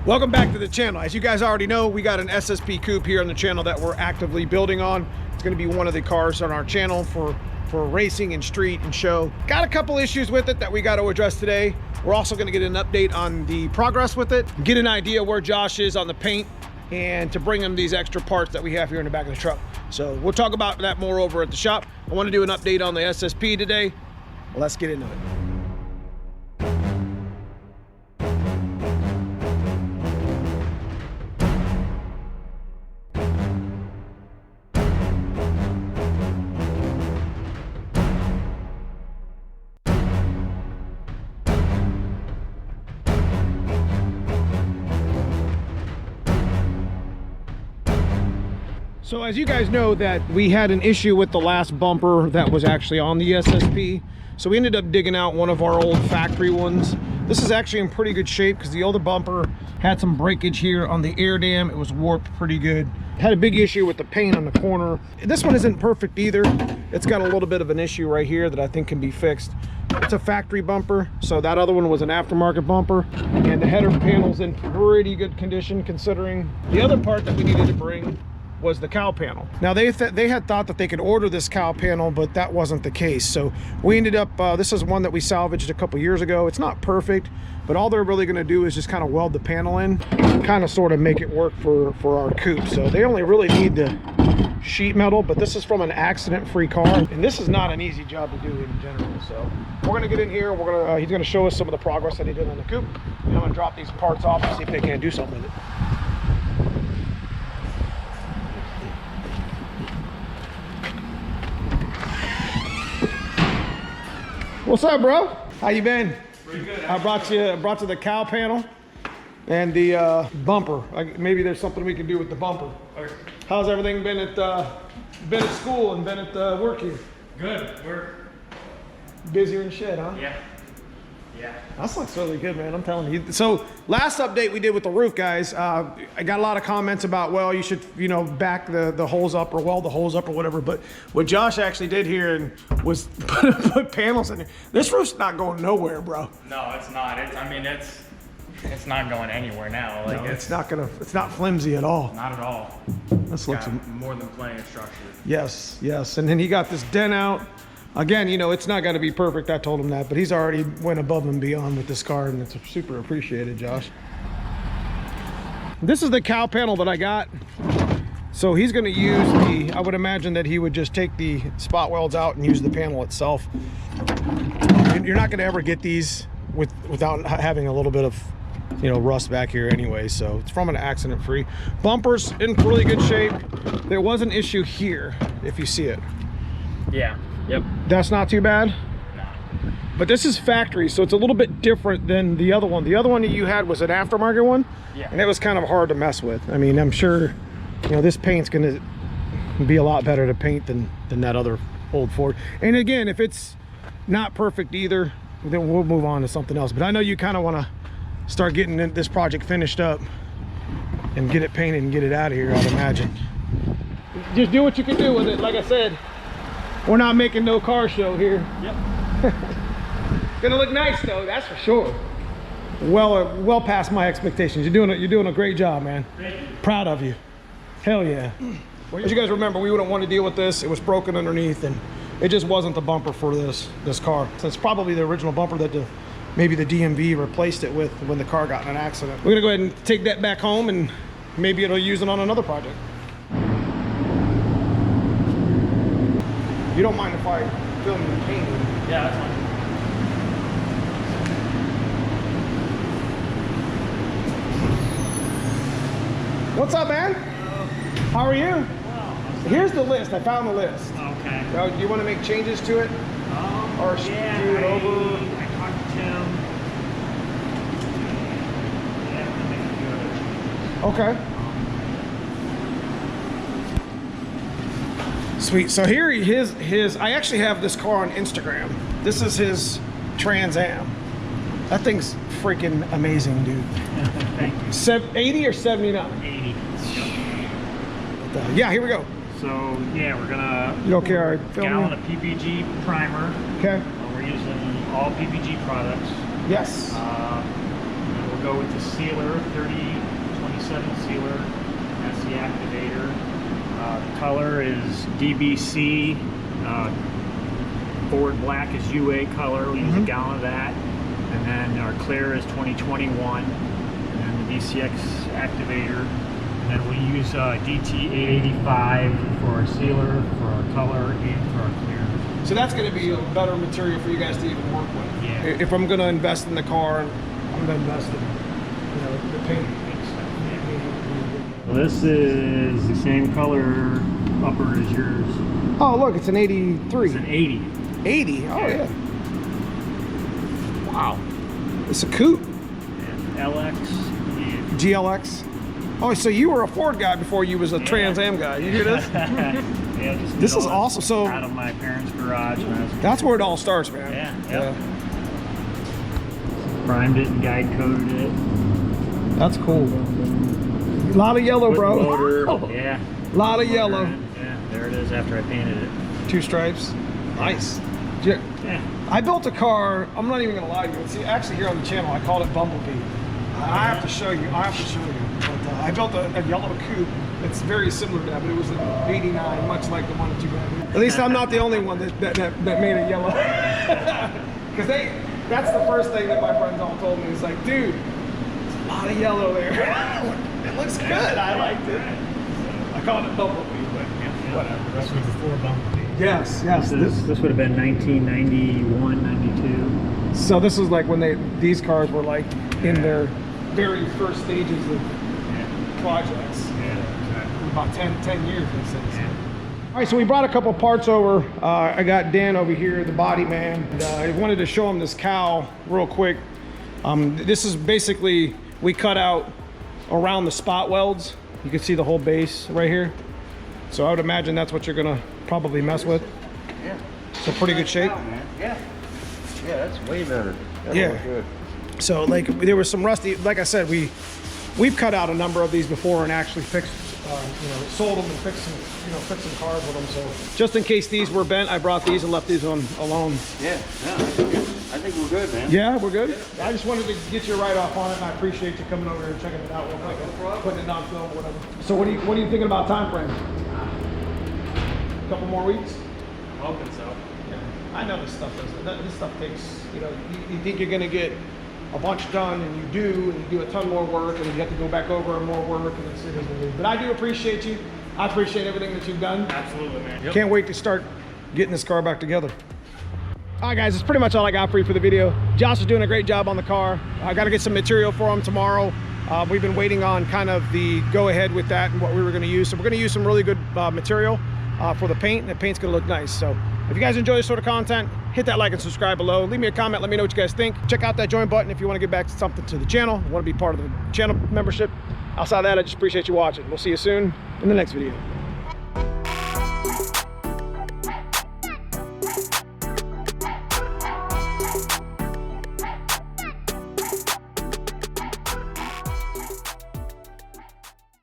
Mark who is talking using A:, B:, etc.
A: Welcome back to the channel. As you guys already know, we got an SSP coupe here on the channel that we're actively building on. It's going to be one of the cars on our channel for racing and street and show. Got a couple issues with it that we got to address today. We're also going to get an update on the progress with it, get an idea where Josh is on the paint, and to bring him these extra parts that we have here in the back of the truck. So we'll talk about that more over at the shop. I want to do an update on the SSP today. Well, let's get into it. So as you guys know that we had an issue with the last bumper that was actually on the SSP. So we ended up digging out one of our old factory ones. This is actually in pretty good shape because the older bumper had some breakage here on the air dam. It was warped pretty good. Had a big issue with the paint on the corner. This one isn't perfect either. It's got a little bit of an issue right here that I think can be fixed. It's a factory bumper, so that other one was an aftermarket bumper, and the header panel's in pretty good condition considering. The other part that we needed to bring was the cowl panel. Now they had thought that they could order this cowl panel, but that wasn't the case. So we ended up, this is one that we salvaged a couple years ago. It's not perfect, but all they're really gonna do is just kind of weld the panel in, kind of sort of make it work for our coupe. So they only really need the sheet metal, but this is from an accident-free car. And this is not an easy job to do in general. So we're gonna get in here, he's gonna show us some of the progress that he did on the coupe. And I'm gonna drop these parts off and see if they can do something with it. What's up, bro? How you been?
B: Pretty good.
A: I brought you the cowl panel and the bumper. Maybe there's something we can do with the bumper.
B: Okay.
A: How's everything been at school and been at work here?
B: Good. We're
A: Busier and shit, huh?
B: yeah.
A: That looks really good, man. I'm telling you. So last update we did with the roof, guys, I got a lot of comments about, well, you should, back the holes up or weld the holes up or whatever. But what Josh actually did here and was put panels in there. This roof's not going nowhere, bro.
B: No, it's not. It's not going anywhere now. Like
A: No, it's not flimsy at all.
B: not at all.
A: This looks
B: Got more than plenty of structure.
A: Yes. And then he got this dent out. Again, it's not going to be perfect. I told him that, but he's already went above and beyond with this car, and it's super appreciated, Josh. This is the cowl panel that I got. So he's going to use I would imagine that he would just take the spot welds out and use the panel itself. You're not going to ever get these without having a little bit of, rust back here anyway. So it's from an accident-free. Bumper's in really good shape. There was an issue here, if you see it.
B: Yeah. Yep.
A: That's not too bad.
B: No.
A: But this is factory, so it's a little bit different than the other one. The other one that you had was an aftermarket one,
B: yeah,
A: and it was kind of hard to mess with. I mean, I'm sure, this paint's gonna be a lot better to paint than that other old Ford. And again, if it's not perfect either, then we'll move on to something else. But I know you kind of want to start getting this project finished up and get it painted and get it out of here, I'd imagine. Just do what you can do with it. Like I said, we're not making no car show here.
B: Yep.
A: Gonna look nice though, that's for sure. Well past my expectations. You're doing a great job, man.
B: Thank you.
A: Proud of you. Hell yeah. Well, as you guys remember, we wouldn't want to deal with this. It was broken underneath, and it just wasn't the bumper for this car. So it's probably the original bumper that maybe the DMV replaced it with when the car got in an accident. We're gonna go ahead and take that back home, and maybe it'll use it on another project. You don't mind if I film the painting?
B: Yeah, that's fine.
A: What's up, man? How are you?
B: Well,
A: Here's the list. I found the list.
B: okay.
A: Now, do you want to make changes to it? Or
B: Yeah,
A: do it over?
B: I talked to Tim. Yeah, I'm gonna make a few other changes.
A: Okay. Sweet. So here his I actually have this car on Instagram. This is his Trans Am. That thing's freaking amazing, dude.
B: Thank you.
A: 80 or 79?
B: 80.
A: Yeah, here we go.
B: So yeah, we're gonna.
A: You okay? All right, film
B: Gallon
A: me.
B: of PPG primer.
A: Okay.
B: We're using all PPG products.
A: Yes.
B: We're
C: We'll go with the sealer, 3027 sealer. That's the activator. The color is DBC. Forward black is UA color. We use a gallon of that. And then our clear is 2021. And then the DCX activator. And then we use DT885 for our sealer, for our color, and for our clear.
A: So that's going to be a better material for you guys to even work with.
C: Yeah.
A: If I'm going to invest in the car, I'm going to invest in, you know, the paint.
C: Well, this is the same color upper as yours.
A: Oh, look, it's an 83.
C: It's an 80.
A: 80? Oh, yeah. Wow. It's a coupe.
C: And LX. And
A: GLX. Oh, so you were a Ford guy before you was a Trans Am guy. You hear this?
C: yeah, just
A: This is awesome. So
C: out of my parents' garage. When I was
A: that's where it all starts, man.
C: yeah. Primed it and guide coded it.
A: That's cool. A lot of yellow, bro.
C: Motor, yeah.
A: A lot of yellow.
C: Yeah, there it is after I painted it.
A: 2 stripes. Nice.
C: Yeah.
A: I built a car. I'm not even gonna lie to you. See, actually here on the channel, I called it Bumblebee. I have to show you. But, I built a yellow coupe. It's very similar to that, but it was an '89, much like the one that you had. At least I'm not the only one that made it yellow. Because that's the first thing that my friends all told me. It's like, dude, there's a lot of yellow there. It looks good. I liked it. I called it Bumblebee, but whatever.
C: This was before Bumblebee.
A: Yes.
C: This would have been 1991, 92.
A: So this was like when these cars were like in their very first stages of projects. About 10 years, they said. All right, so we brought a couple parts over. I got Dan over here, the body man. And, I wanted to show him this cowl real quick. This is basically, we cut out around the spot welds. You can see the whole base right here. So I would imagine that's what you're gonna probably mess with.
D: Yeah.
A: So pretty good shape.
D: Yeah. Yeah, that's way better. That'll
A: Yeah.
D: look good.
A: So like there was some rusty, like I said, we've cut out a number of these before and actually fixed, sold them and fixed some cars with them. So just in case these were bent, I brought these and left these on alone.
D: Yeah, I think we're good, man.
A: Yeah, we're good. I just wanted to get you right off on it, and I appreciate you coming over here and checking it out real quick, putting it on film or whatever. So what are you thinking about time frame? A couple more weeks?
B: I'm hoping so.
A: Yeah. I know this stuff doesn't. This stuff takes, you think you're gonna get a bunch done, and you do a ton more work, and you have to go back over and more work, and it is what it is. But I do appreciate you. I appreciate everything that you've done.
B: Absolutely, man. Yep.
A: Can't wait to start getting this car back together. All right, guys, that's pretty much all I got for you for the video. Josh is doing a great job on the car. I got to get some material for him tomorrow. We've been waiting on kind of the go ahead with that and what we were going to use. So we're going to use some really good material for the paint, and the paint's going to look nice. So if you guys enjoy this sort of content, hit that like and subscribe below. Leave me a comment. Let me know what you guys think. Check out that join button if you want to get back to something to the channel, want to be part of the channel membership. Outside of that, I just appreciate you watching. We'll see you soon in the next video.